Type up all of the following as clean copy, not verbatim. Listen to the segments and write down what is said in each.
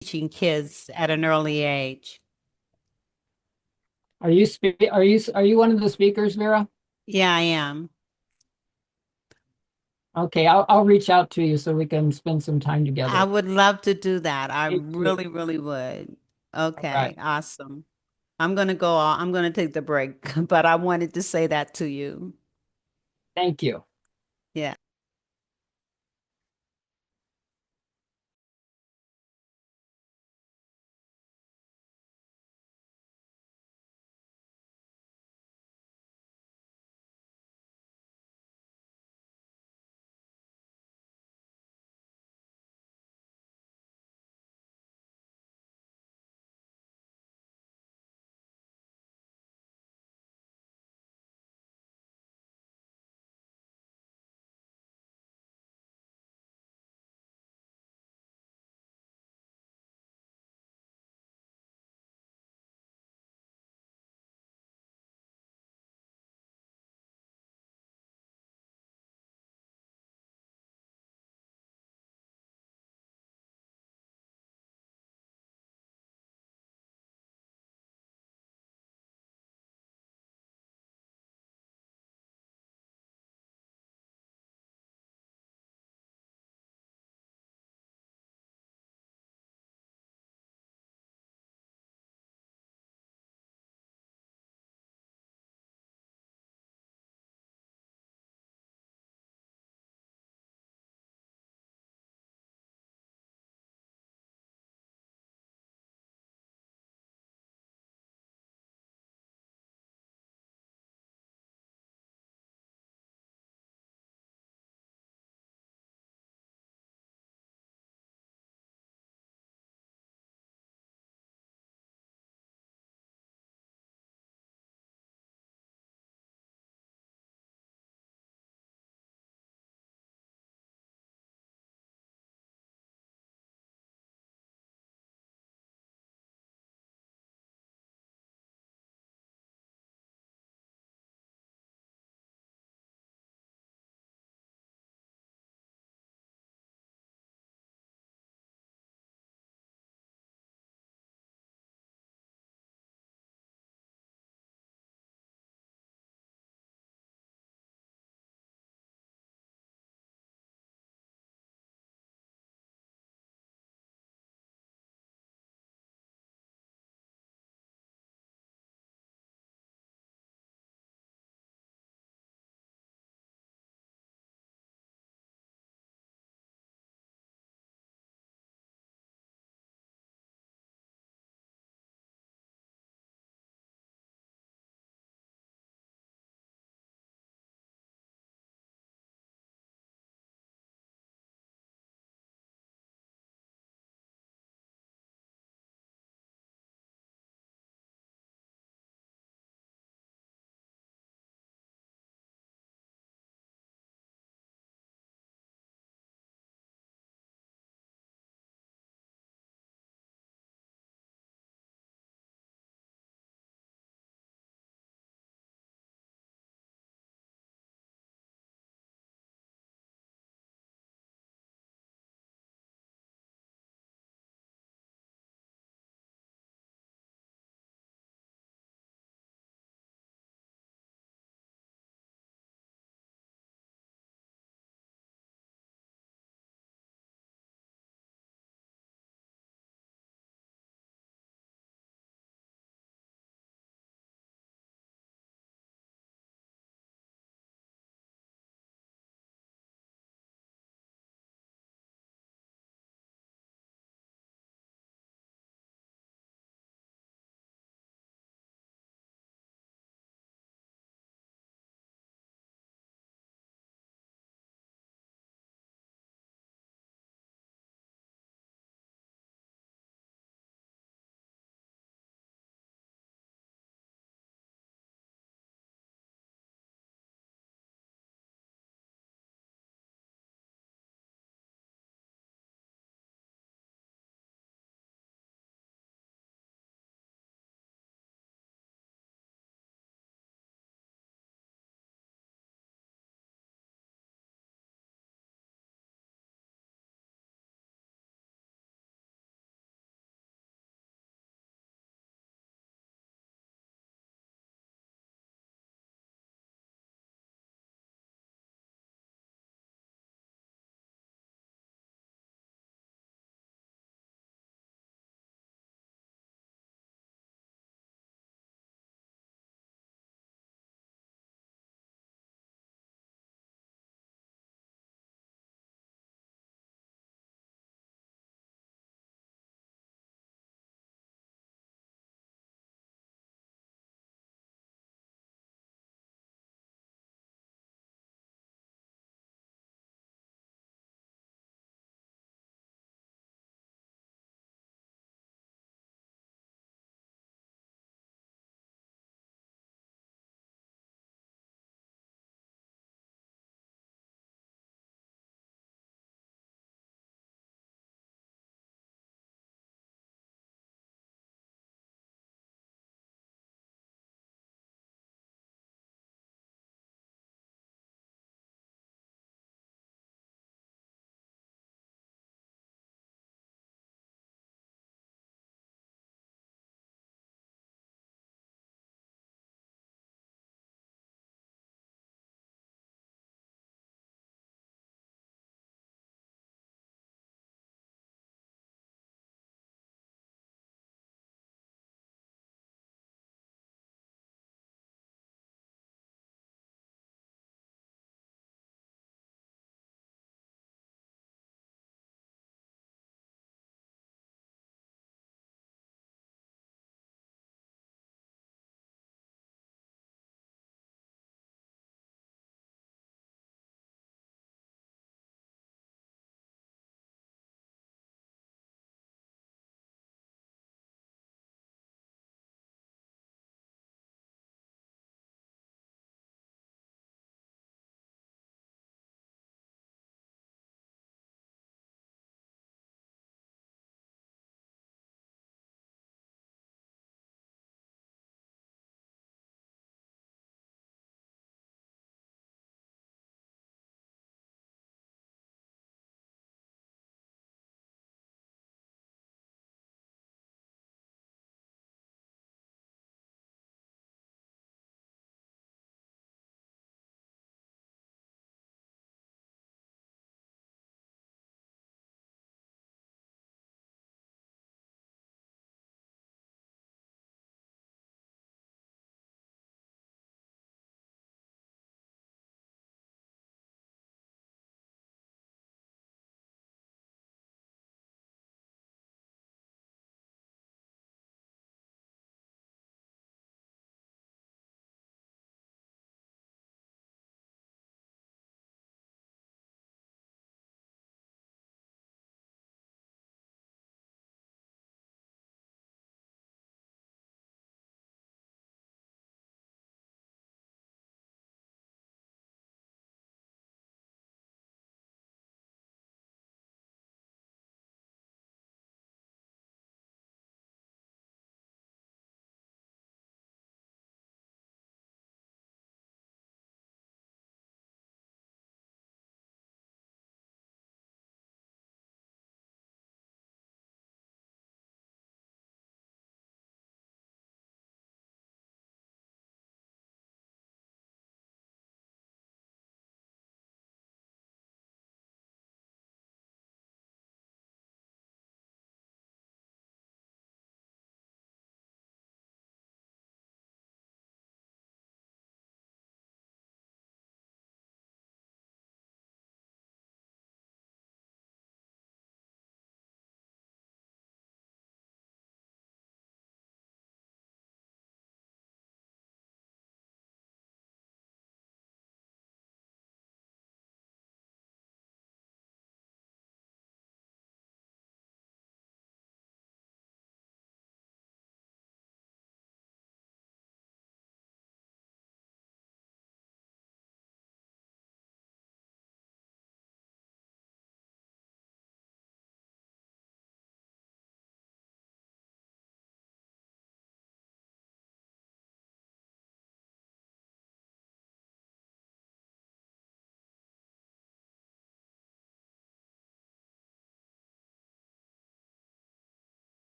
teaching kids at an early age. Are you one of the speakers, Vera? Yeah, I am. Okay, I'll reach out to you so we can spend some time I together. would love to do that. I Me too. really, really would. All right. Okay, awesome. I'm gonna go. I'm gonna take the break, but I wanted to say that to you. Thank you. Yeah.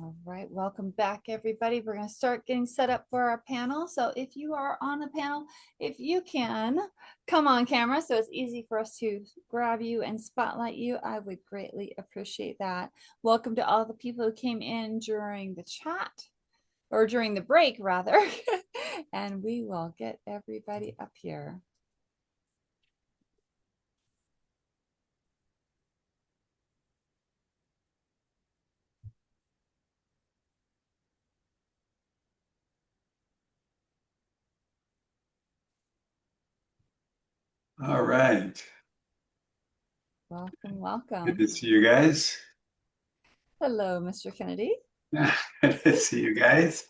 All right, welcome back, everybody. We're going to start getting set up for our panel. So if you are on the panel, if you can come on camera so it's easy for us to grab you and spotlight you, I would greatly appreciate that. Welcome to all the people who came in during the chat, or during the break, rather. And we will get everybody up here. All right. Welcome, Good welcome. to see you guys. Hello, Mr. Kennedy. Good to see you guys.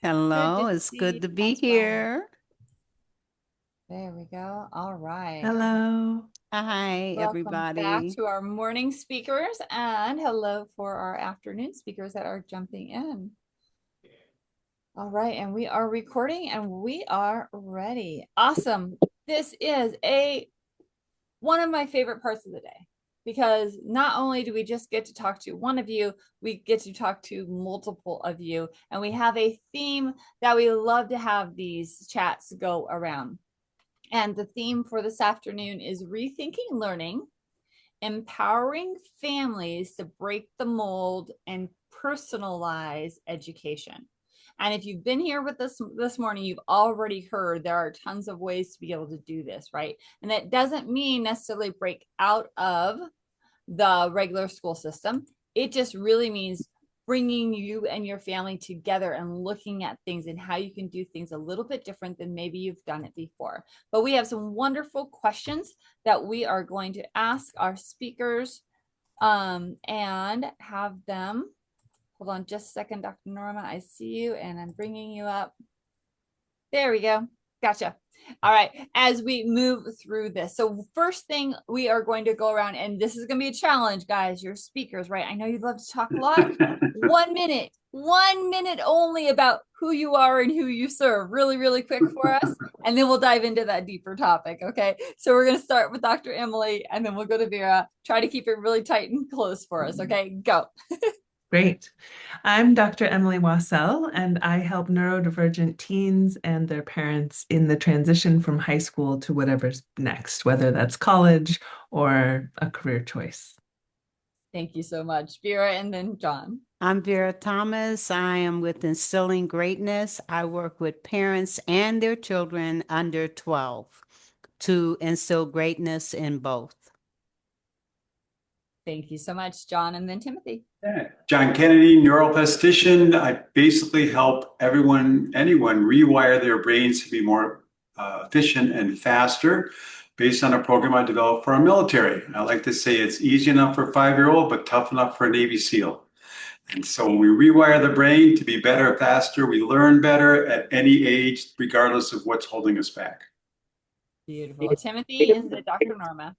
Hello, it's see good to you be as well. here. There we go. All right. Hello. Hi, Welcome back everybody. to our morning speakers, and hello for our afternoon speakers that are jumping in. All right, and we are recording and we are ready. Awesome. This is one of my favorite parts of the day, because not only do we just get to talk to one of you, we get to talk to multiple of you, and we have a theme that we love to have these chats go around. And the theme for this afternoon is rethinking learning, empowering families to break the mold and personalize education. And if you've been here with us this morning, you've already heard there are tons of ways to be able to do this, right? And that doesn't mean necessarily break out of the regular school system. It just really means bringing you and your family together and looking at things and how you can do things a little bit different than maybe you've done it before. But we have some wonderful questions that we are going to ask our speakers and have them. Hold on just a second, Dr. Norma. I see you and I'm bringing you up. There we go. Gotcha. All right, as we move through this. So first thing, we are going to go around, and this is going to be a challenge, guys. You're speakers, right? I know you love to talk a lot. 1 minute only about who you are and who you serve. Really, really quick for us. And then we'll dive into that deeper topic, okay? So we're going to start with Dr. Emily, and then we'll go to Vera. Try to keep it really tight and close for us, okay? Go. Great. I'm Dr. Emily Wassell, and I help neurodivergent teens and their parents in the transition from high school to whatever's next, whether that's college or a career choice. Thank you so much, Vera, and then John. I'm Vera Thomas. I am with Instilling Greatness. I work with parents and their children under 12 to instill greatness in both. Thank you so much, John, and then Timothy. Yeah. John Kennedy, neuroplastician. I basically help anyone rewire their brains to be more efficient and faster based on a program I developed for our military. I like to say it's easy enough for a 5-year-old, but tough enough for a Navy SEAL. And so when we rewire the brain to be better, faster, we learn better at any age, regardless of what's holding us back. Beautiful. Timothy is the Dr. Norma.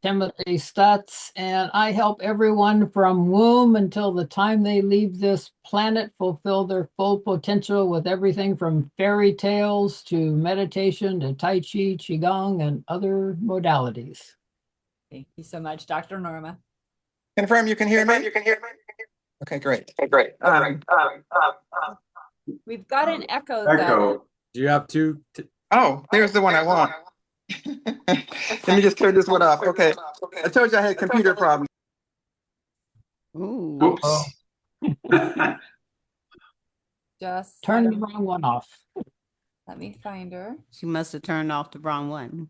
Timothy Stuetz, and I help everyone from womb until the time they leave this planet fulfill their full potential with everything from fairy tales to meditation to Tai Chi, Qigong, and other modalities. Thank you so much, Dr. Norma. Confirm you can hear me? Okay, great. We've got an echo, though. Echo. Do you have two? Oh, there's the one I want. Let me just turn this one off. Okay. I told you I had computer problems. Ooh. Oops. Just Turn the wrong one off. let me find her. She must have turned off the wrong one.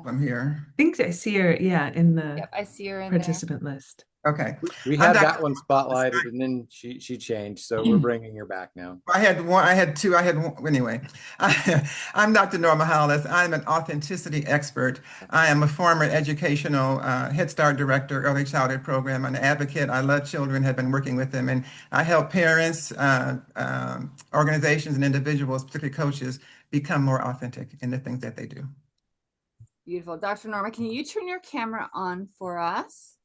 I'm here. I think I see her, yeah, in the Yep, I see her in there. participant list. Okay. We had that one spotlighted, and then she changed, so we're bringing her back now. I had one, I had two, I had one. Anyway, I'm Dr. Norma Hollis. I'm an authenticity expert. I am a former educational Head Start director, early childhood program, an advocate. I love children, have been working with them, and I help parents, organizations, and individuals, particularly coaches, become more authentic in the things that they do. Beautiful. Dr. Norma, can you turn your camera on for us?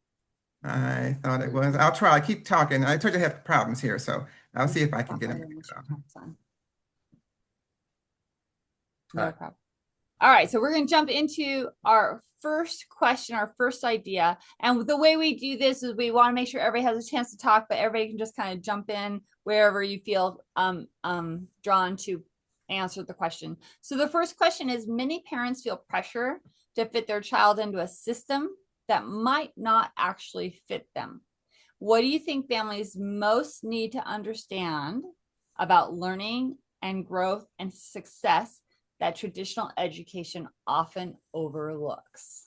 I thought it was. I'll try. I keep talking. I told you I have problems here, so I'll see if I can get them. No problem. All right, so we're going to jump into our first question, our first idea. And the way we do this is we want to make sure everybody has a chance to talk, but everybody can just kind of jump in wherever you feel drawn to answer the question. So the first question is, many parents feel pressure to fit their child into a system that might not actually fit them. What do you think families most need to understand about learning and growth and success that traditional education often overlooks?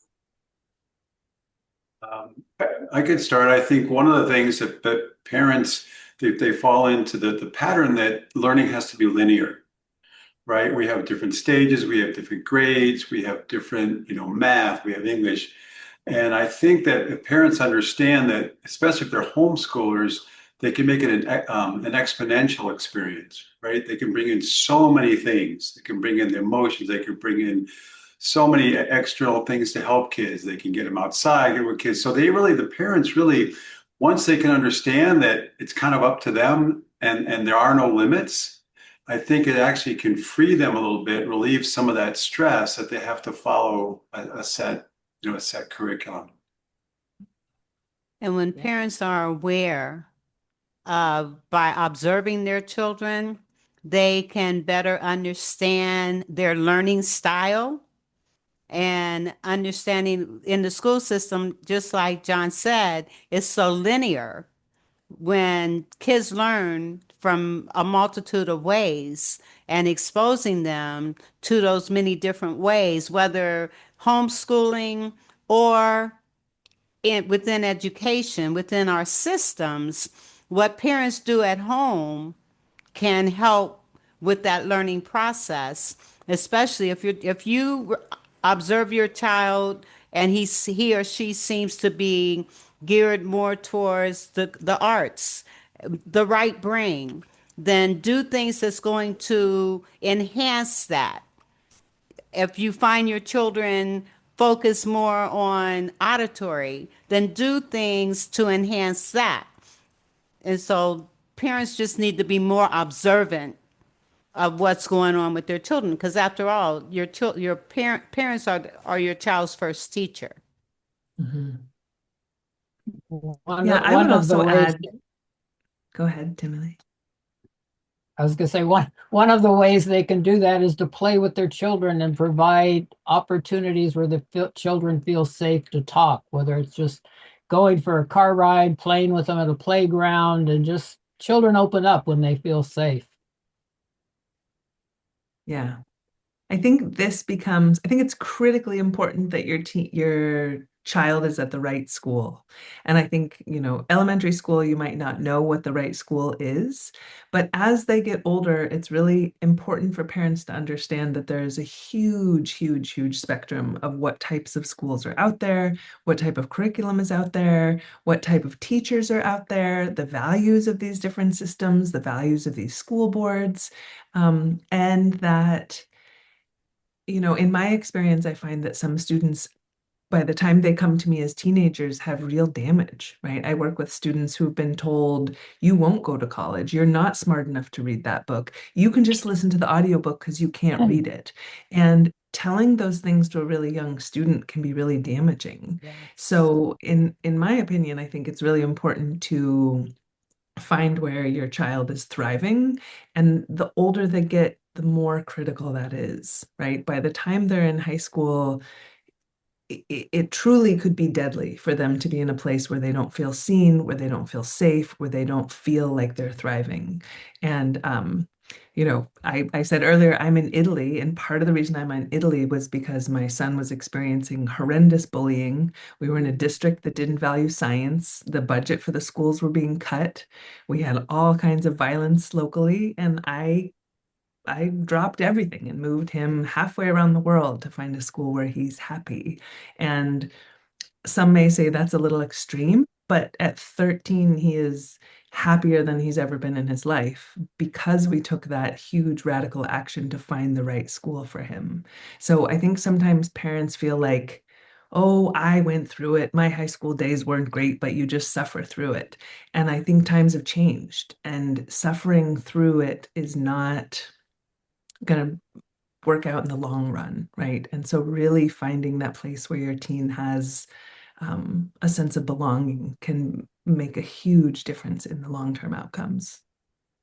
I could start. I think one of the things that parents, they fall into the pattern that learning has to be linear, right? We have different stages, we have different grades, we have different, math, we have English. And I think that if parents understand that, especially if they're homeschoolers, they can make it an exponential experience, right? They can bring in so many things. They can bring in the emotions. They can bring in so many external things to help kids. They can get them outside, get with kids. So the parents really, once they can understand that it's kind of up to them and there are no limits, I think it actually can free them a little bit, relieve some of that stress that they have to follow a set curriculum. And when parents are aware by observing their children, they can better understand their learning style and understanding in the school system, just like John said, it's so linear. When kids learn from a multitude of ways and exposing them to those many different ways, whether homeschooling or within education, within our systems, what parents do at home can help with that learning process, especially if you observe your child and he or she seems to be geared more towards the arts, the right brain, then do things that's going to enhance that. If you find your children focus more on auditory, then do things to enhance that. And so parents just need to be more observant of what's going on with their children, because after all, your parents are your child's first teacher. Mhm. Yeah, I would one of the also ways, add, go ahead, Timothy. I was going to say one of the ways they can do that is to play with their children and provide opportunities where the children feel safe to talk, whether it's just going for a car ride, playing with them at a playground, and just children open up when they feel safe. Yeah. I think I think it's critically important that your child is at the right school. And I think, elementary school, you might not know what the right school is, but as they get older, it's really important for parents to understand that there is a huge, huge, huge spectrum of what types of schools are out there, what type of curriculum is out there, what type of teachers are out there, the values of these different systems, the values of these school boards, and that in my experience, I find that some students, by the time they come to me as teenagers, have real damage, right? I work with students who've been told, you won't go to college. You're not smart enough to read that book. You can just listen to the audiobook because you can't read it. And telling those things to a really young student can be really damaging. Yes. So in my opinion, I think it's really important to find where your child is thriving. And the older they get, the more critical that is, right? By the time they're in high school, it truly could be deadly for them to be in a place where they don't feel seen, where they don't feel safe, where they don't feel like they're thriving. And, I said earlier, I'm in Italy, and part of the reason I'm in Italy was because my son was experiencing horrendous bullying. We were in a district that didn't value science. The budget for the schools were being cut. We had all kinds of violence locally, and I dropped everything and moved him halfway around the world to find a school where he's happy. And some may say that's a little extreme, but at 13, he is happier than he's ever been in his life because we took that huge radical action to find the right school for him. So I think sometimes parents feel like, oh, I went through it. My high school days weren't great, but you just suffer through it. And I think times have changed, and suffering through it is not going to work out in the long run, right? And so really finding that place where your teen has a sense of belonging can make a huge difference in the long-term outcomes.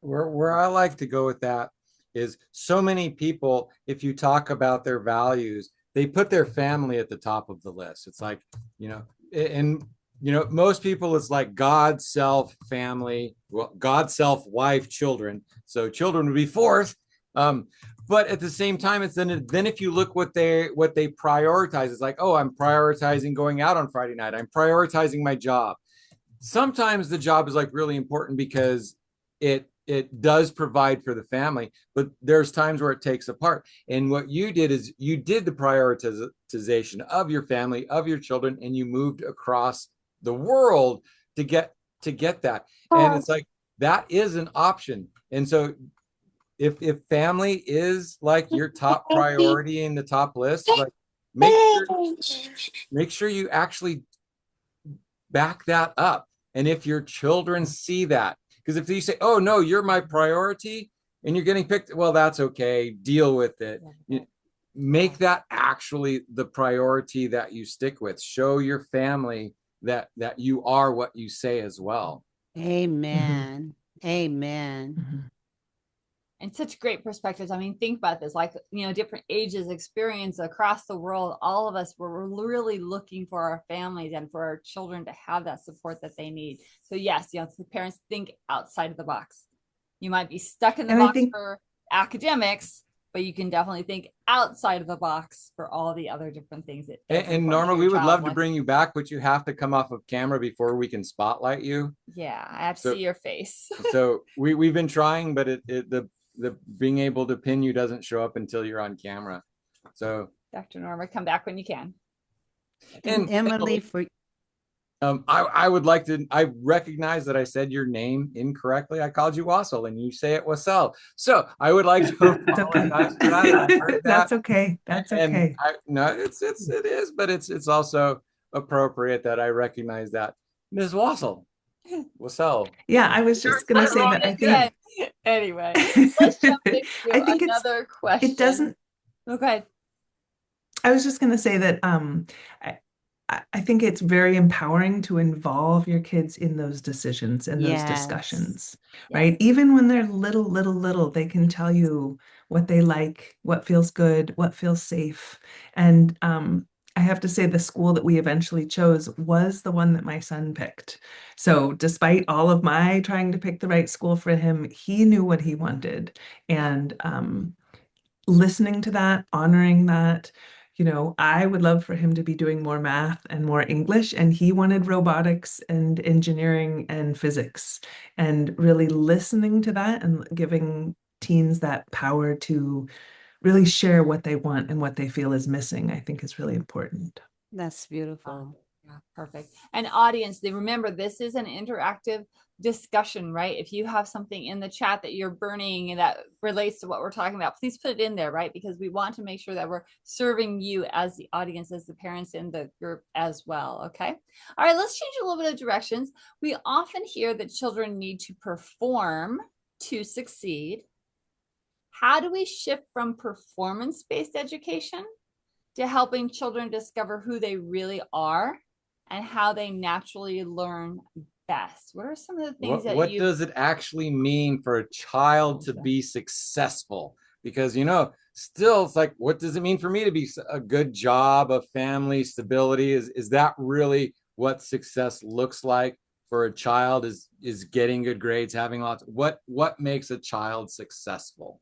Where I like to go with that is so many people, if you talk about their values, they put their family at the top of the list. It's like, and most people, it's like God, self, family, well, God, self, wife, children. So children would be fourth. But at the same time, it's then if you look what they prioritize, it's like, oh, I'm prioritizing going out on Friday night. I'm prioritizing my job. Sometimes the job is like really important because it does provide for the family, but there's times where it takes apart. And what you did is you did the prioritization of your family, of your children, and you moved across the world to get that. And it's like that is an option. And so if family is like your top priority in the top list, like make sure you actually back that up. And if your children see that, because if you say, oh, no, you're my priority and you're getting picked, well, that's okay. Deal with it. Make that actually the priority that you stick with. Show your family that you are what you say as well. Amen. Amen. Mm-hmm. And such great perspectives. I mean, think about this, like, different ages, experience across the world. All of us, we're really looking for our families and for our children to have that support that they need. So yes, the parents think outside of the box. You might be stuck in the box for academics, but you can definitely think outside of the box for all the other different things. And Norma, we would love to bring you back, but you have to come off of camera before we can spotlight you. Yeah, I have to see your face. So we've been trying, but the being able to pin you doesn't show up until you're on camera. So Dr. Norma, come back when you can. And Emily, for I would like to, I recognize that I said your name incorrectly. I called you Wassell and you say it Wassell. So I would like to apologize for that. That's okay. That's okay. No, it is, but it's also appropriate that I recognize that. Ms. Wassell. Yeah, I was just going to say that I think. Anyway, let's jump into I think another question. It doesn't. Okay. I was just going to say that I think it's very empowering to involve your kids in those decisions and those discussions, right? Even when they're little, they can tell you what they like, what feels good, what feels safe. And I have to say the school that we eventually chose was the one that my son picked. So despite all of my trying to pick the right school for him, he knew what he wanted. And listening to that, honoring that, I would love for him to be doing more math and more English, and he wanted robotics and engineering and physics. And really listening to that and giving teens that power to really share what they want and what they feel is missing, I think is really important. That's beautiful. Yeah, perfect. And audience, remember, this is an interactive discussion, right? If you have something in the chat that you're burning and that relates to what we're talking about, please put it in there, right? Because we want to make sure that we're serving you as the audience, as the parents in the group as well. Okay. All right, let's change a little bit of directions. We often hear that children need to perform to succeed. How do we shift from performance-based education to helping children discover who they really are and how they naturally learn best? What are some of the things what does it actually mean for a child to be successful? Because still it's like, what does it mean for me to be a good job, a family, stability? Is that really what success looks like for a child? Is getting good grades, having lots? What makes a child successful?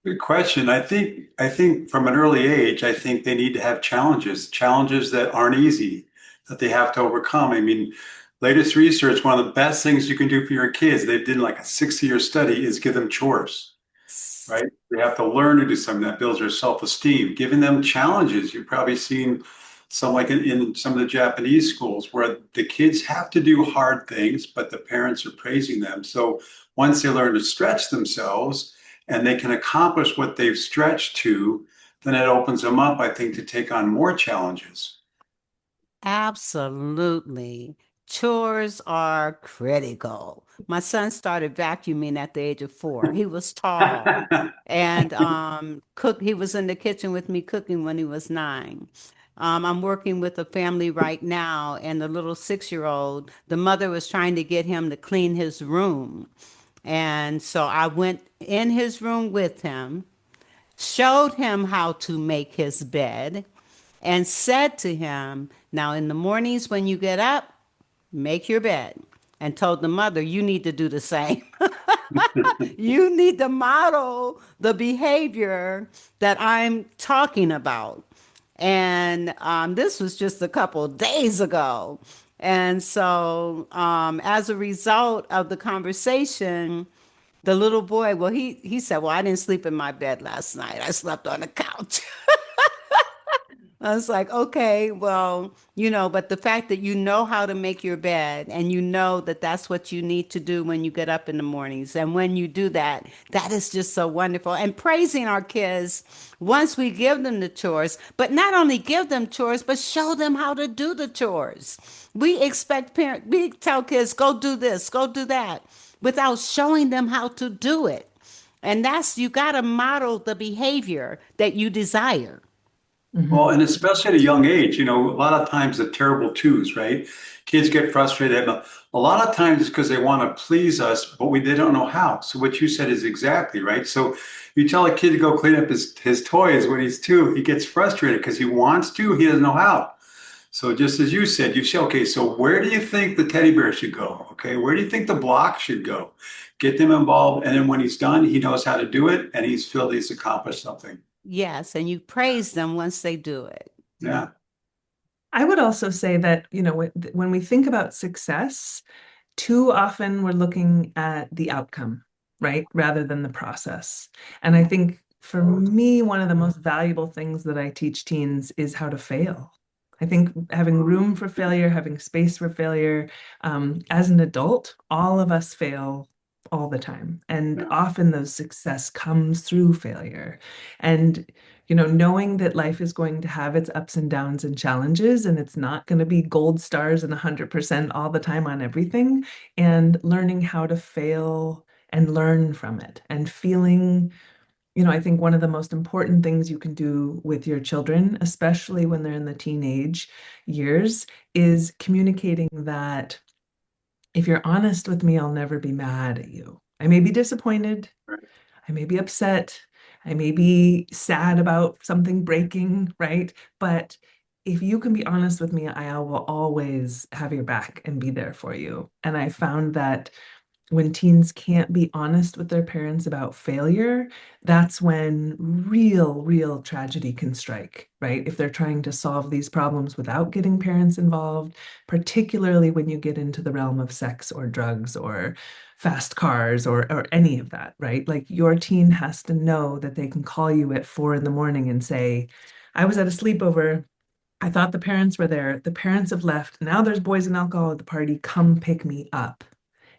Good question. I think from an early age, I think they need to have challenges that aren't easy, that they have to overcome. I mean, latest research, one of the best things you can do for your kids, they did like a 6-year study, is give them chores, right? They have to learn to do something that builds their self-esteem, giving them challenges. You've probably seen some, like in some of the Japanese schools, where the kids have to do hard things, but the parents are praising them. So once they learn to stretch themselves, and they can accomplish what they've stretched to, then it opens them up, I think, to take on more challenges. Absolutely. Chores are critical. My son started vacuuming at the age of 4. He was tall and he was in the kitchen with me cooking when he was 9. I'm working with a family right now, and the little 6-year-old, the mother was trying to get him to clean his room. And so I went in his room with him, showed him how to make his bed, and said to him, "Now, in the mornings when you get up, make your bed." And told the mother, "You need to do the same." You need to model the behavior that I'm talking about. And this was just a couple of days ago. And so, as a result of the conversation, the little boy, well, he said, "Well, I didn't sleep in my bed last night. I slept on the couch." I was like, okay, well, but the fact that you know how to make your bed and you know that that's what you need to do when you get up in the mornings. And when you do that, that is just so wonderful. And praising our kids once we give them the chores, but not only give them chores, but show them how to do the chores. We tell kids, go do this, go do that, without showing them how to do it. And you got to model the behavior that you desire. Well, and especially at a young age, a lot of times the terrible twos, right? Kids get frustrated. A lot of times it's because they want to please us, but they don't know how. So what you said is exactly right. So you tell a kid to go clean up his toys when he's 2, he gets frustrated because he wants to, he doesn't know how. So just as you said, you say, okay, so where do you think the teddy bear should go? Okay, where do you think the block should go? Get them involved. And then when he's done, he knows how to do it and he's felt he's accomplished something. Yes, and you praise them once they do it. Yeah. I would also say that, when we think about success, too often we're looking at the outcome, right? Rather than the process. And I think for me, one of the most valuable things that I teach teens is how to fail. I think having room for failure, having space for failure, as an adult, all of us fail all the time. And often those success comes through failure. And, knowing that life is going to have its ups and downs and challenges, and it's not going to be gold stars and 100% all the time on everything, and learning how to fail and learn from it and feeling, I think one of the most important things you can do with your children, especially when they're in the teenage years, is communicating that if you're honest with me, I'll never be mad at you. I may be disappointed. I may be upset. I may be sad about something breaking, right? But if you can be honest with me, I will always have your back and be there for you. And I found that when teens can't be honest with their parents about failure, that's when real tragedy can strike, right? If they're trying to solve these problems without getting parents involved, particularly when you get into the realm of sex or drugs or fast cars or any of that, right? Like your teen has to know that they can call you at 4 a.m. and say, "I was at a sleepover. I thought the parents were there. The parents have left. Now there's boys and alcohol at the party. Come pick me up."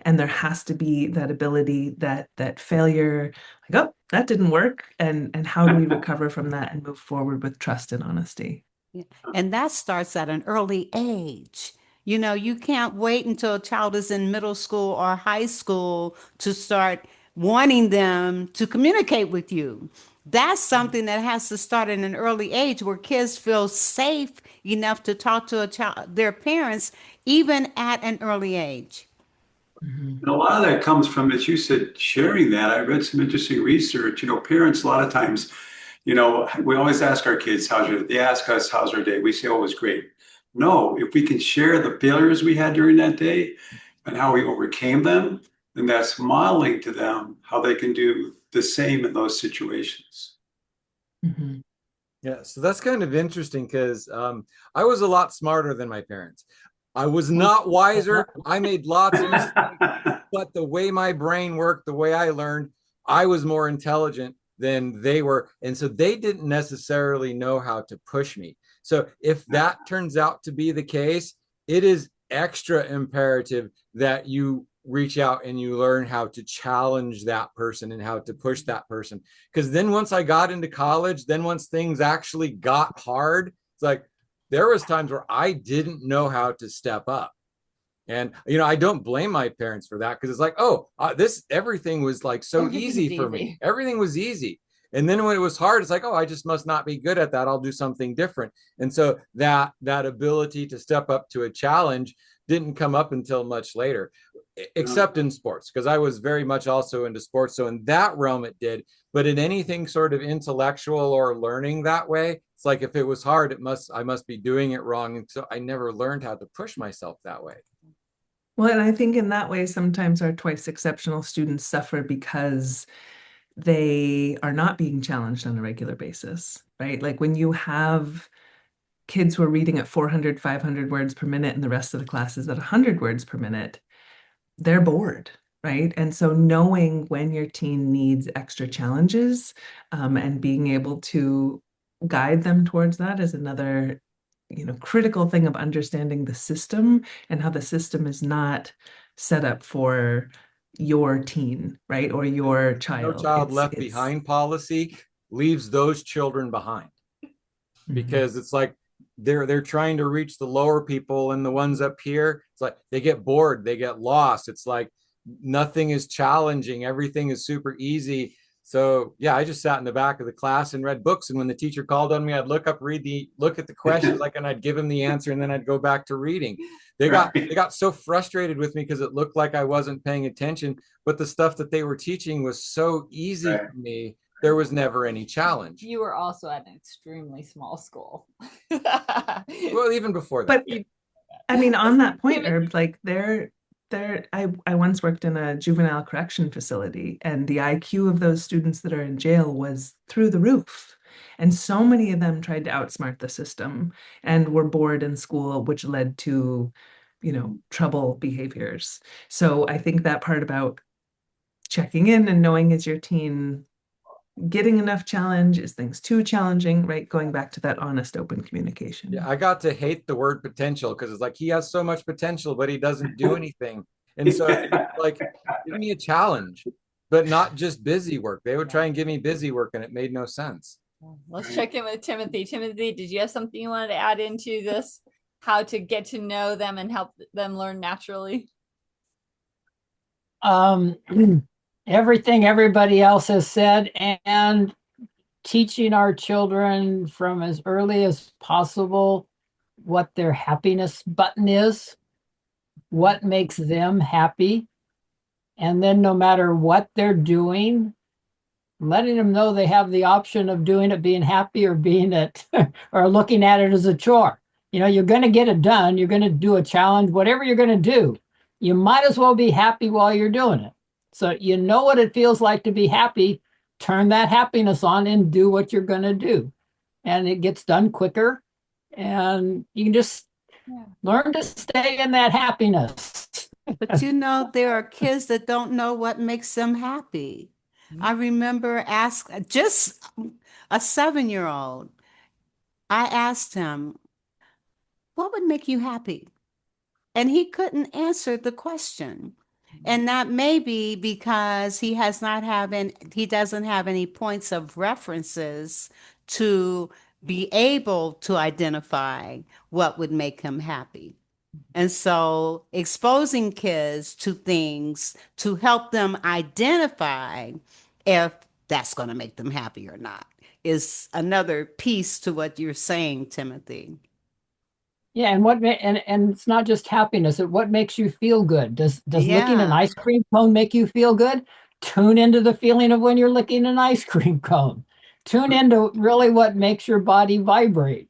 And there has to be that ability, that failure, like, oh, that didn't work. And how do we recover from that and move forward with trust and honesty? Yeah. And that starts at an early age. You can't wait until a child is in middle school or high school to start wanting them to communicate with you. That's something that has to start at an early age where kids feel safe enough to talk to their parents, even at an early age. And a lot of that comes from, as you said, sharing that. I read some interesting research. Parents, a lot of times, we always ask our kids, they ask us, how's our day? We say, oh, it was great. No, if we can share the failures we had during that day and how we overcame them, then that's modeling to them how they can do the same in those situations. Mm-hmm. Yeah, so that's kind of interesting because I was a lot smarter than my parents. I was not wiser. I made lots of mistakes, but the way my brain worked, the way I learned, I was more intelligent than they were. And so they didn't necessarily know how to push me. So if that turns out to be the case, it is extra imperative that you reach out and you learn how to challenge that person and how to push that person. Because then once I got into college, then once things actually got hard, it's like, there was times where I didn't know how to step up. And I don't blame my parents for that, because it's like, oh, this everything was like so easy for me. Everything was easy. And then when it was hard, it's like, oh, I just must not be good at that. I'll do something different. And so that ability to step up to a challenge didn't come up until much later, except in sports, because I was very much also into sports. So in that realm, it did. But in anything sort of intellectual or learning that way, it's like, if it was hard, I must be doing it wrong. And so I never learned how to push myself that way. Well, and I think in that way, sometimes our twice exceptional students suffer because they are not being challenged on a regular basis, right? Like when you have kids who are reading at 400, 500 words per minute and the rest of the class is at 100 words per minute, they're bored, right? And so knowing when your teen needs extra challenges, and being able to guide them towards that is another, critical thing of understanding the system and how the system is not set up for your teen, right? Or your No child. child left behind policy leaves those children behind, because it's like they're trying to reach the lower people, and the ones up here, it's like they get bored, they get lost. It's like nothing is challenging, everything is super easy. So yeah, I just sat in the back of the class and read books, and when the teacher called on me, I'd look at the questions, like, and I'd give them the answer, and then I'd go back to reading. They got so frustrated with me because it looked like I wasn't paying attention, but the stuff that they were teaching was so easy for me. There was never any challenge. You were also at an extremely small school. Well, even before that. But I mean, on that point, Herb, like I once worked in a juvenile correction facility, and the IQ of those students that are in jail was through the roof. And so many of them tried to outsmart the system and were bored in school, which led to, trouble behaviors. So I think that part about checking in and knowing, is your teen getting enough challenge? Is things too challenging, right? Going back to that honest, open communication. Yeah, I got to hate the word potential, because it's like, he has so much potential, but he doesn't do anything. And so it's like, give me a challenge, but not just busy work. They would try and give me busy work, and it made no sense. Let's check in with Timothy. Timothy, did you have something you wanted to add into this? How to get to know them and help them learn naturally? Everything everybody else has said, and teaching our children from as early as possible what their happiness button is, what makes them happy, and then no matter what they're doing, letting them know they have the option of doing it, being happy, or being it or looking at it as a chore. You're going to get it done. You're going to do a challenge, whatever you're going to do. You might as well be happy while you're doing it. So you know what it feels like to be happy. Turn that happiness on and do what you're going to do. And it gets done quicker. And you can just learn to stay in that happiness. But there are kids that don't know what makes them happy. I remember just a 7-year-old. I asked him, what would make you happy? And he couldn't answer the question. And that may be because he doesn't have any points of references to be able to identify what would make him happy. And so exposing kids to things to help them identify if that's going to make them happy or not is another piece to what you're saying, Timothy. Yeah, and it's not just happiness. What makes you feel good? Does licking an ice cream cone make you feel good? Tune into the feeling of when you're licking an ice cream cone. Tune into really what makes your body vibrate.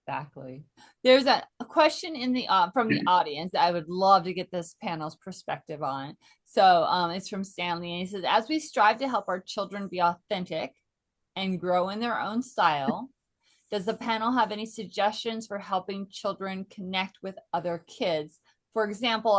Exactly. There's a question in the from the audience that I would love to get this panel's perspective on. So it's from Stanley, and he says, as we strive to help our children be authentic and grow in their own style, does the panel have any suggestions for helping children connect with other kids? For example,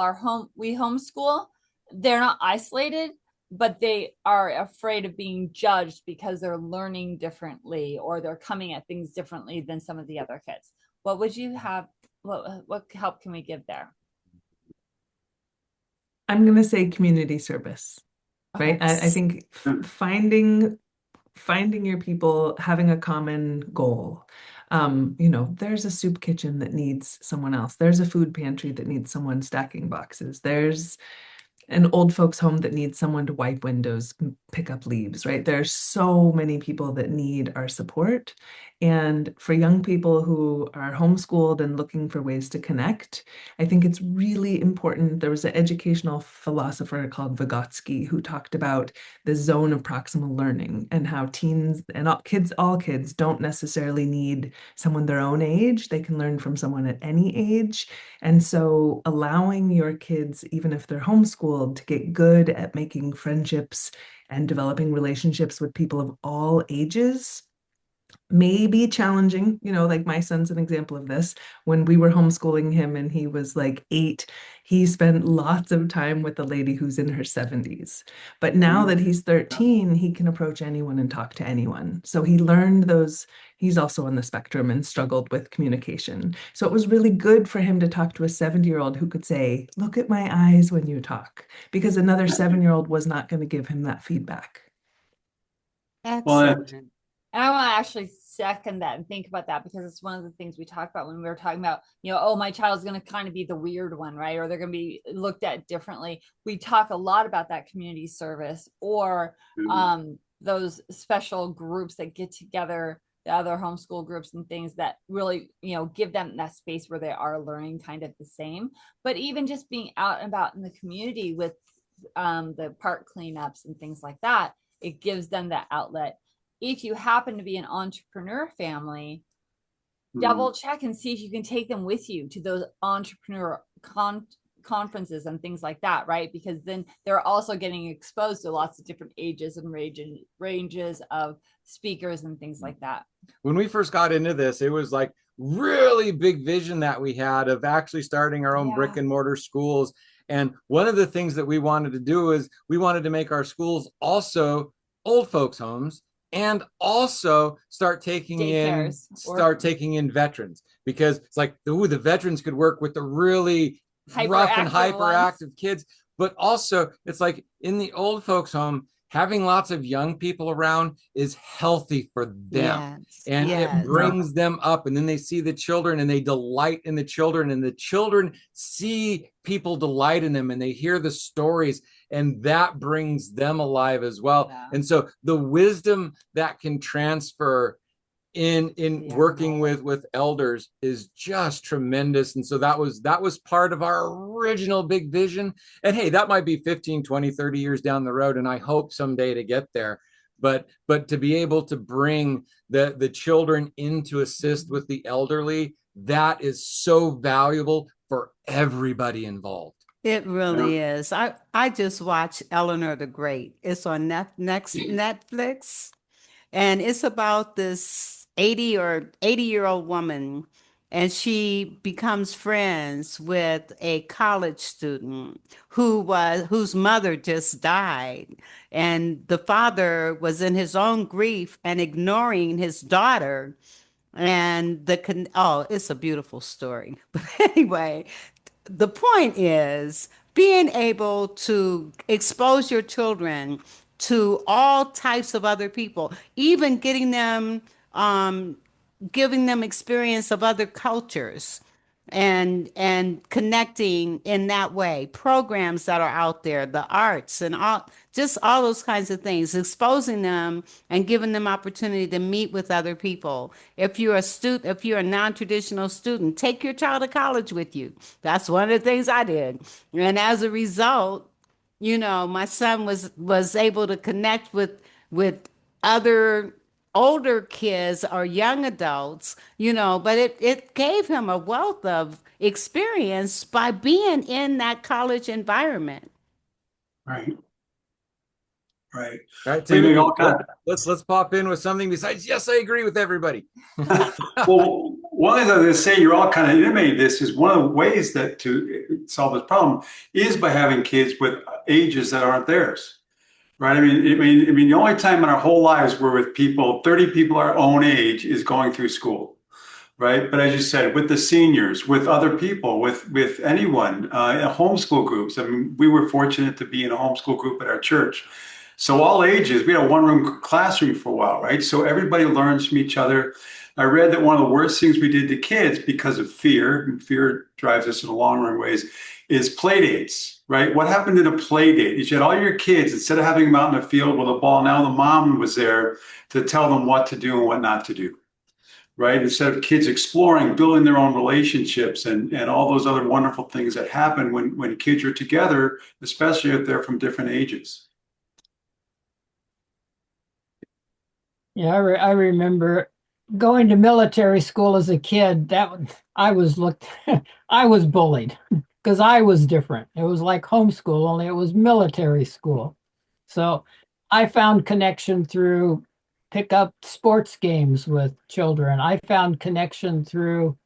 we homeschool. They're not isolated, but they are afraid of being judged because they're learning differently, or they're coming at things differently than some of the other kids. What would you have? What help can we give there? I'm going to say community service, right? Okay. I think finding your people, having a common goal. There's a soup kitchen that needs someone else. There's a food pantry that needs someone stacking boxes. There's an old folks home that needs someone to wipe windows, pick up leaves, right? There's so many people that need our support. And for young people who are homeschooled and looking for ways to connect, I think it's really important. There was an educational philosopher called Vygotsky who talked about the zone of proximal learning and how teens and all kids don't necessarily need someone their own age. They can learn from someone at any age. And so allowing your kids, even if they're homeschooled, to get good at making friendships and developing relationships with people of all ages may be challenging. Like my son's an example of this. When we were homeschooling him and he was like 8, he spent lots of time with a lady who's in her 70s. But now that he's 13, he can approach anyone and talk to anyone. So he learned those. He's also on the spectrum and struggled with communication. So it was really good for him to talk to a 70-year-old who could say, "Look at my eyes when you talk," because another 7-year-old was not going to give him that feedback. Excellent. And I want to actually second that and think about that, because it's one of the things we talk about when we were talking about, oh, my child's going to kind of be the weird one, right? Or they're going to be looked at differently. We talk a lot about that community service or those special groups that get together, the other homeschool groups and things that really, give them that space where they are learning kind of the same. But even just being out and about in the community with the park cleanups and things like that, it gives them that outlet. If you happen to be an entrepreneur family, double check and see if you can take them with you to those entrepreneur conferences and things like that, right? Because then they're also getting exposed to lots of different ages and ranges of speakers and things like that. When we first got into this, it was like really big vision that we had of actually starting our own brick and mortar schools. And one of the things that we wanted to do is we wanted to make our schools also old folks homes, and also start taking in veterans, because it's like, the veterans could work with the really rough and hyperactive kids. But also it's like in the old folks home, having lots of young people around is healthy for them. It brings them up, and then they see the children and they delight in the children, and the children see people delight in them, and they hear the stories, and that brings them alive as well. And so the wisdom that can transfer in working with elders is just tremendous. And so that was part of our original big vision. And hey, that might be 15, 20, 30 years down the road, and I hope someday to get there. But to be able to bring the children in to assist with the elderly, that is so valuable for everybody involved. It really is. I just watched Eleanor the Great. It's on Netflix, and it's about this 80-year-old woman, and she becomes friends with a college student whose mother just died, and the father was in his own grief and ignoring his daughter. And it's a beautiful story. But anyway, the point is being able to expose your children to all types of other people, even giving them experience of other cultures, and connecting in that way. Programs that are out there, the arts, and all those kinds of things, exposing them and giving them opportunity to meet with other people. If you're a non-traditional student, take your child to college with you. That's one of the things I did. And as a result, my son was able to connect with other older kids or young adults, but it gave him a wealth of experience by being in that college environment. Right. Timothy, let's pop in with something besides, yes, I agree with everybody. Well, one of the things I was going to say, you're all kind of intimating this, is one of the ways that to solve this problem is by having kids with ages that aren't theirs. Right. I mean, the only time in our whole lives we're with people, 30 people our own age, is going through school. Right. But as you said, with the seniors, with other people, with anyone, in homeschool groups. I mean, we were fortunate to be in a homeschool group at our church. So all ages, we had a one-room classroom for a while. Right. So everybody learns from each other. I read that one of the worst things we did to kids because of fear, and fear drives us in the long run ways, is play dates, right? What happened at a play date is you had all your kids, instead of having them out in the field with a ball, now the mom was there to tell them what to do and what not to do, right? Instead of kids exploring, building their own relationships and all those other wonderful things that happen when kids are together, especially if they're from different ages. Yeah, I remember going to military school as a kid. I was looked, I was bullied because I was different. It was like homeschool, only it was military school. So I found connection through pick up sports games with children. I found connection through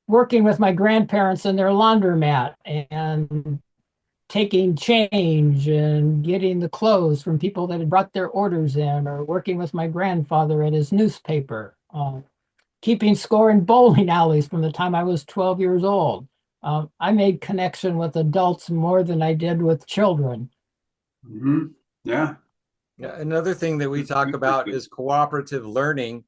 working with my grandparents in their laundromat and taking change and getting the clothes from people that had brought their orders in, or working with my grandfather at his newspaper, keeping score in bowling alleys from the time I was 12 years old. I made connection with adults more than I did with children. Mm-hmm. Yeah. Another thing that we talk about is cooperative learning.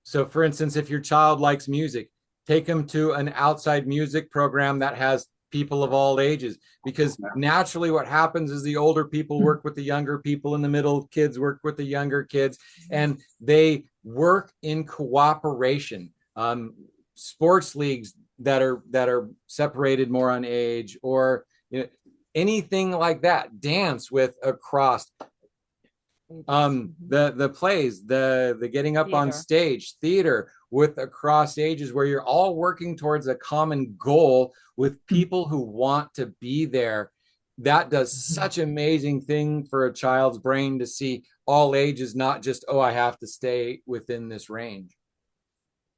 So for instance, if your child likes music, take them to an outside music program that has people of all ages, because naturally what happens is the older people work with the younger people, and the middle kids work with the younger kids, and they work in cooperation. Sports leagues that are separated more on age, or anything like that, dance with across the plays, the getting up on stage, theater with across ages, where you're all working towards a common goal with people who want to be there. That does such amazing thing for a child's brain to see all ages, not just, oh, I have to stay within this range.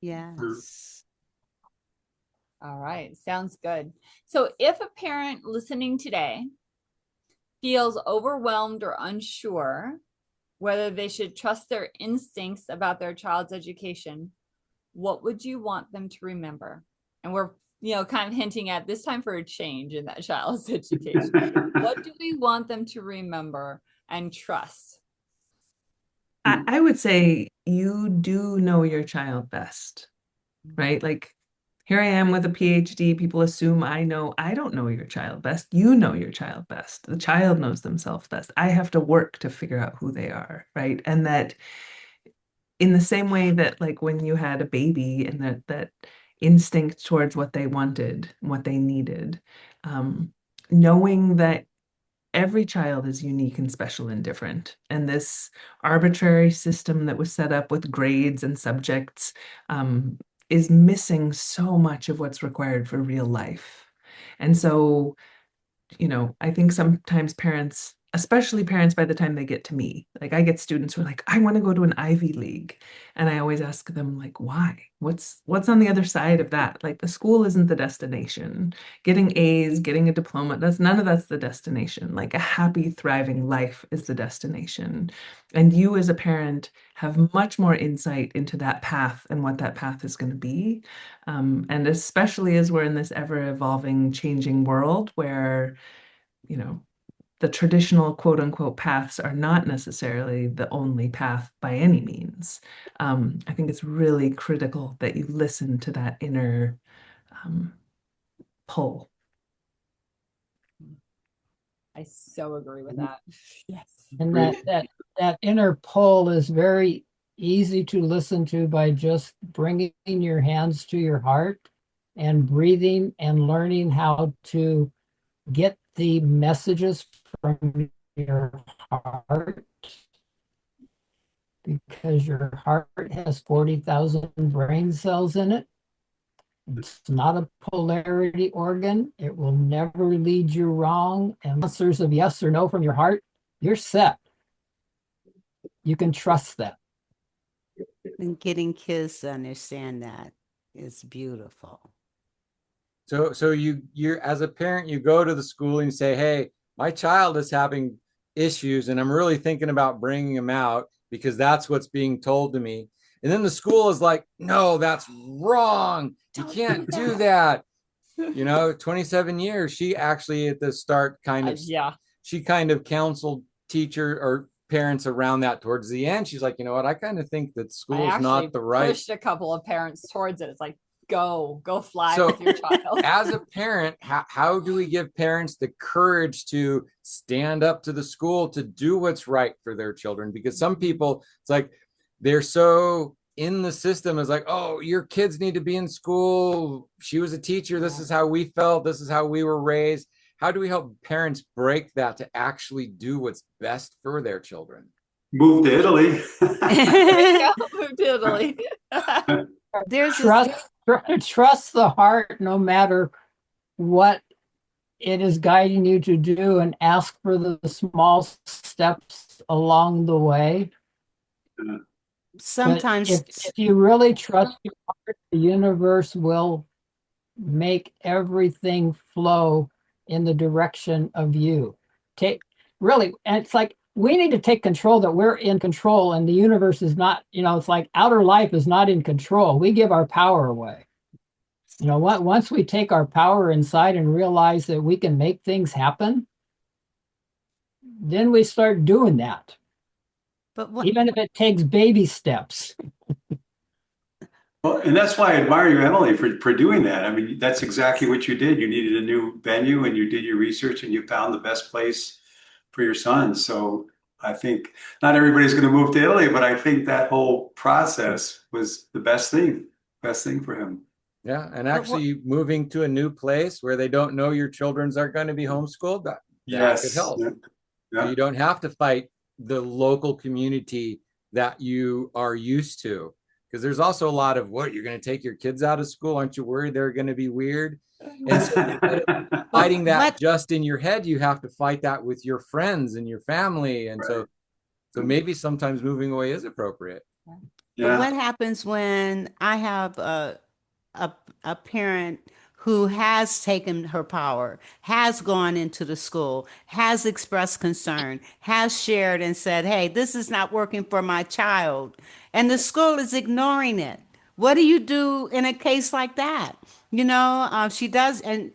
Yes. All right, sounds good. So if a parent listening today feels overwhelmed or unsure whether they should trust their instincts about their child's education, what would you want them to remember? And we're, kind of hinting at this time for a change in that child's education. What do we want them to remember and trust? I would say you do know your child best, right? Like, here I am with a PhD. People assume I know. I don't know your child best. You know your child best. The child knows themselves best. I have to work to figure out who they are, right? And that in the same way that, like, when you had a baby, and that instinct towards what they wanted, what they needed, knowing that every child is unique and special and different. And this arbitrary system that was set up with grades and subjects is missing so much of what's required for real life. And so, I think sometimes parents, especially parents by the time they get to me, like I get students who are like, I want to go to an Ivy League. And I always ask them, like, why? What's on the other side of that? Like, the school isn't the destination. Getting A's, getting a diploma, none of that's the destination. Like, a happy, thriving life is the destination. And you as a parent have much more insight into that path and what that path is going to be. And especially as we're in this ever evolving, changing world where, the traditional quote unquote paths are not necessarily the only path by any means. I think it's really critical that you listen to that inner pull. I so agree with that. Yes. And that inner pull is very easy to listen to by just bringing your hands to your heart and breathing and learning how to get the messages from your heart, because your heart has 40,000 brain cells in it. It's not a polarity organ. It will never lead you wrong. And answers of yes or no from your heart, you're set. You can trust that. And getting kids to understand that is beautiful. So you're as a parent, you go to the school and you say, hey, my child is having issues and I'm really thinking about bringing him out because that's what's being told to me. And then the school is like, no, that's wrong. You can't do that. 27 years, she actually at the start she kind of counseled teacher or parents around that towards the end. She's like, you know what? I kind of think that I school's actually not the right. pushed a couple of parents towards it. It's like, go fly So with your child. as a parent, how do we give parents the courage to stand up to the school to do what's right for their children? Because some people, it's like they're so in the system is like, oh, your kids need to be in school. She was a teacher. This is how we felt. This is how we were raised. How do we help parents break that to actually do what's best for their children? Move to Italy. Move to Italy. There's Trust the heart no matter what it is guiding you to do, and ask for the small steps along the way. sometimes If you really trust your heart, the universe will make everything flow in the direction of you. And it's like we need to take control, that we're in control and the universe is not, it's like outer life is not in control. We give our power away. Once we take our power inside and realize that we can make things happen, then we start doing that. But even if it takes baby steps. Well, and that's why I admire you, Emily, for doing that. I mean, that's exactly what you did. You needed a new venue and you did your research and you found the best place for your son. So I think not everybody's going to move to Italy, but I think that whole process was the best thing for him. Yeah. And actually moving to a new place where they don't know your children's are going to be homeschooled, that could help. Yeah. You don't have to fight the local community that you are used to. Because there's also a lot of, what, you're going to take your kids out of school? Aren't you worried they're going to be weird? And so fighting that just in your head, you have to fight that with your friends and your family. And so maybe sometimes moving away is appropriate. Yeah. But what happens when I have a parent who has taken her power, has gone into the school, has expressed concern, has shared and said, hey, this is not working for my child, and the school is ignoring it? What do you do in a case like that? She does, and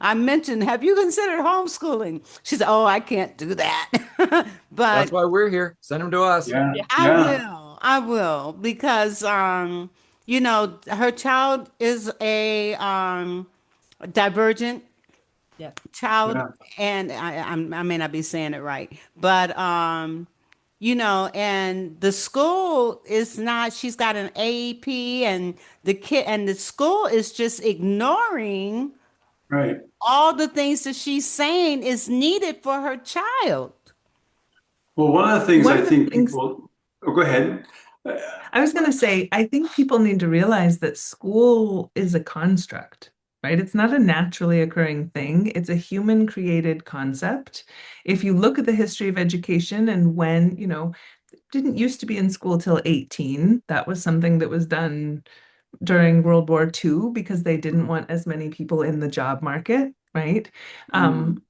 I mentioned, have you considered homeschooling? She said, oh, I can't do that. But that's why we're here. Send them to us. Yeah. I will, because her child is a divergent child, and I may not be saying it right, but and the school is not. She's got an AEP, and the school is just ignoring all the things that she's saying is needed for her child. Well, one of the things people. Oh, go ahead. I was going to say, I think people need to realize that school is a construct, right? It's not a naturally occurring thing. It's a human created concept. If you look at the history of education, and when, didn't used to be in school till 18, that was something that was done during World War II because they didn't want as many people in the job market, right?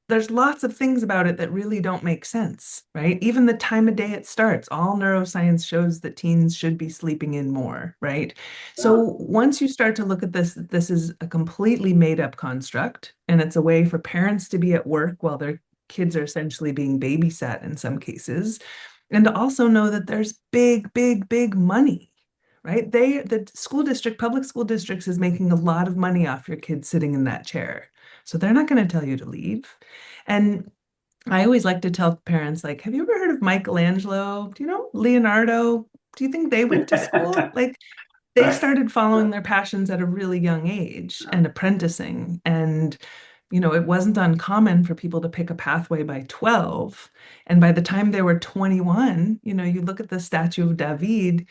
There's lots of things about it that really don't make sense, right? Even the time of day it starts, all neuroscience shows that teens should be sleeping in more, right? So once you start to look at this is a completely made up construct, and it's a way for parents to be at work while their kids are essentially being babysat in some cases, and to also know that there's big, big, big money. Right? The school district, public school districts, is making a lot of money off your kids sitting in that chair. So they're not going to tell you to leave. And I always like to tell parents, like, have you ever heard of Michelangelo? Do you know Leonardo? Do you think they went to school? Like, they started following their passions at a really young age and apprenticing. And it wasn't uncommon for people to pick a pathway by 12. And by the time they were 21, you look at the statue of David.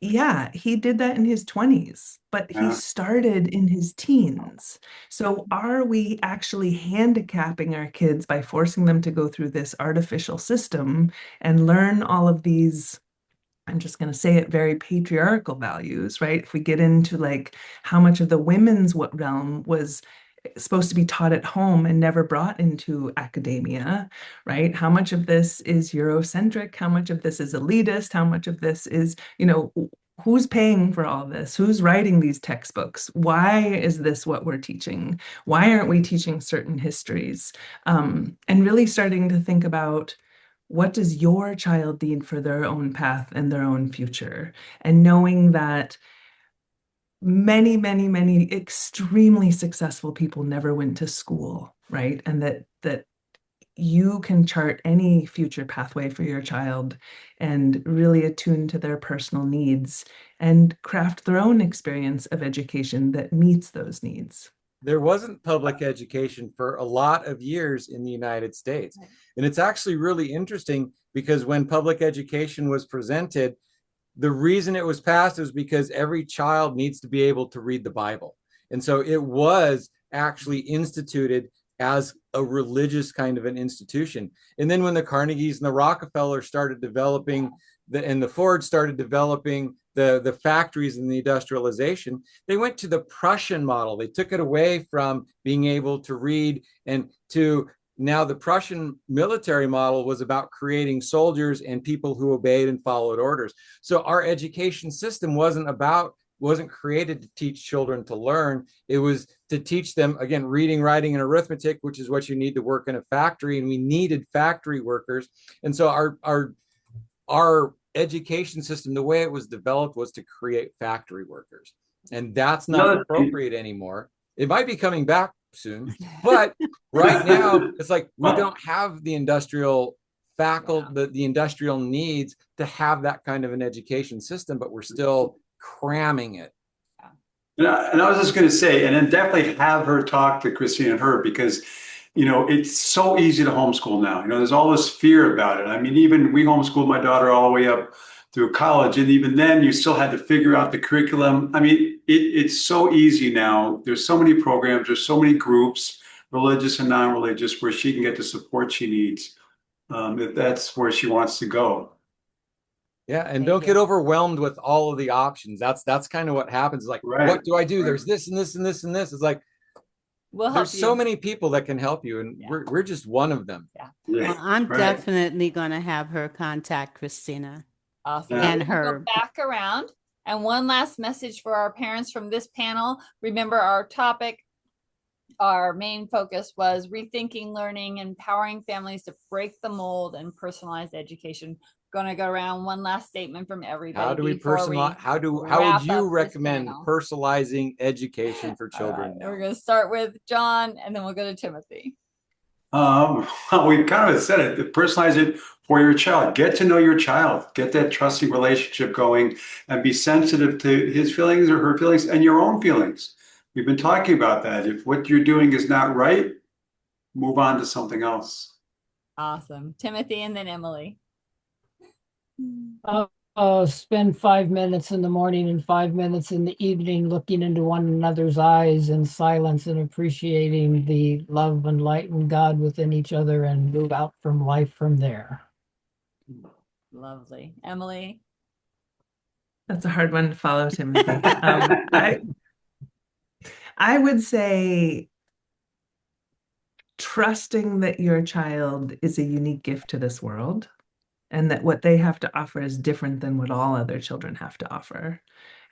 Yeah, he did that in his 20s, but he started in his teens. So are we actually handicapping our kids by forcing them to go through this artificial system and learn all of these, I'm just going to say it, very patriarchal values, right? If we get into like how much of the women's realm was supposed to be taught at home and never brought into academia, right? How much of this is Eurocentric? How much of this is elitist? How much of this is, who's paying for all this? Who's writing these textbooks? Why is this what we're teaching? Why aren't we teaching certain histories? And really starting to think about what does your child need for their own path and their own future? And knowing that many, many, many extremely successful people never went to school, right? And that you can chart any future pathway for your child and really attune to their personal needs and craft their own experience of education that meets those needs. There wasn't public education for a lot of years in the United States. And it's actually really interesting because when public education was presented, the reason it was passed was because every child needs to be able to read the Bible. And so it was actually instituted as a religious kind of an institution. And then when the Carnegies and the Rockefellers started developing, and the Ford started developing the factories and the industrialization, they went to the Prussian model. They took it away from being able to read and to now the Prussian military model was about creating soldiers and people who obeyed and followed orders. So our education system wasn't created to teach children to learn. It was to teach them, again, reading, writing, and arithmetic, which is what you need to work in a factory. And we needed factory workers. And so our education system, the way it was developed was to create factory workers. And that's not appropriate anymore. It might be coming back soon, but right now it's like we don't have the industrial faculty, the industrial needs to have that kind of an education system, but we're still cramming it. And I was just going to say, and then definitely have her talk to Christine and her, because it's so easy to homeschool now. There's all this fear about it. I mean, even we homeschooled my daughter all the way up through college, and even then you still had to figure out the curriculum. I mean, it's so easy now. There's so many programs, there's so many groups, religious and non-religious, where she can get the support she needs. If that's where she wants to go. Yeah, and don't get overwhelmed with all of the options. That's kind of what happens. Like, what do I do? There's this and this and this and this. It's like, there's so many people that can help you, and we're just one of them. Well, I'm definitely going to have her contact Christina. Awesome. And her. Go back around. And one last message for our parents from this panel. Remember our topic, our main focus was rethinking learning, empowering families to break the mold and personalized education. Going to go around one last statement from everybody. How do we personalize? How would you recommend personalizing education for children? We're going to start with John, and then we'll go to Timothy. Well, we kind of said it. Personalize it for your child. Get to know your child. Get that trusting relationship going, and be sensitive to his feelings or her feelings and your own feelings. We've been talking about that. If what you're doing is not right, move on to something else. Awesome. Timothy, and then Emily. Spend 5 minutes in the morning and 5 minutes in the evening looking into one another's eyes in silence and appreciating the love and light and God within each other, and move out from life from there. Lovely. Emily? That's a hard one to follow, Timothy. I would say trusting that your child is a unique gift to this world, and that what they have to offer is different than what all other children have to offer.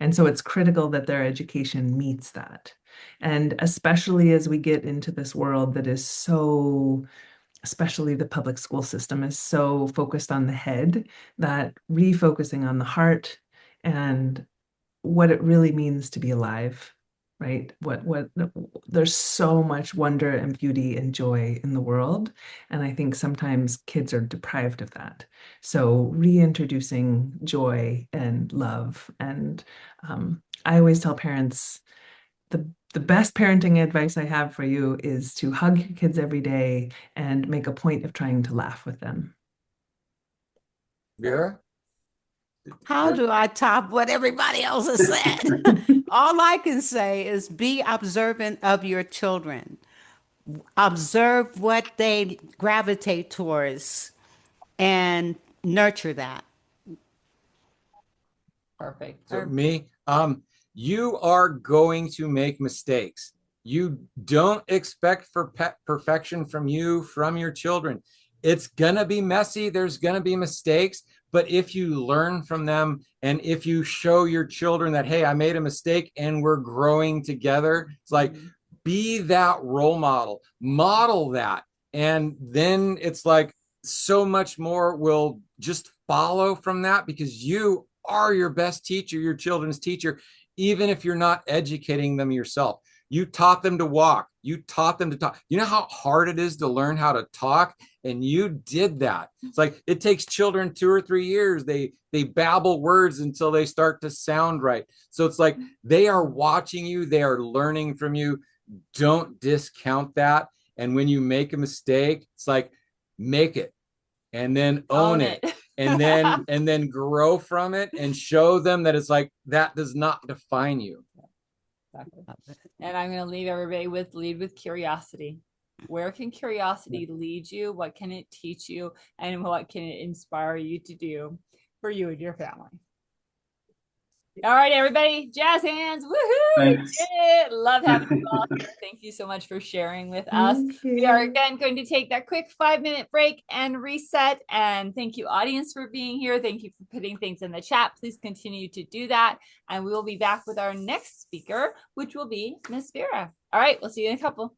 And so it's critical that their education meets that. And especially as we get into this world that is so, especially the public school system, is so focused on the head, that refocusing on the heart and what it really means to be alive. Right? There's so much wonder and beauty and joy in the world. And I think sometimes kids are deprived of that. So reintroducing joy and love. And I always tell parents, the best parenting advice I have for you is to hug your kids every day and make a point of trying to laugh with them. Vera? How do I top what everybody else has said? All I can say is be observant of your children. Observe what they gravitate towards and nurture that. Perfect. So me, you are going to make mistakes. You don't expect perfection from your children. It's going to be messy. There's going to be mistakes. But if you learn from them, and if you show your children that, hey, I made a mistake and we're growing together, it's like, be that role model, model that. And then it's like, so much more will just follow from that, because you are your best teacher, your children's teacher, even if you're not educating them yourself. You taught them to walk. You taught them to talk. You know how hard it is to learn how to talk? And you did that. It's like it takes children 2 or 3 years. They babble words until they start to sound right. So it's like they are watching you. They are learning from you. Don't discount that. And when you make a mistake, it's like, make it and then own it. and then grow from it and show them that it's like that does not define you. Exactly. And I'm going to leave everybody with lead with curiosity. Where can curiosity lead you? What can it teach you? And what can it inspire you to do for you and your family? All right, everybody, jazz hands. Woohoo! We did it. Love having you all here. Thank you so much for sharing with us. We are again going to take that quick 5-minute break and reset. And thank you, audience, for being here. Thank you for putting things in the chat. Please continue to do that. And we will be back with our next speaker, which will be Miss Vera. All right, we'll see you in a couple.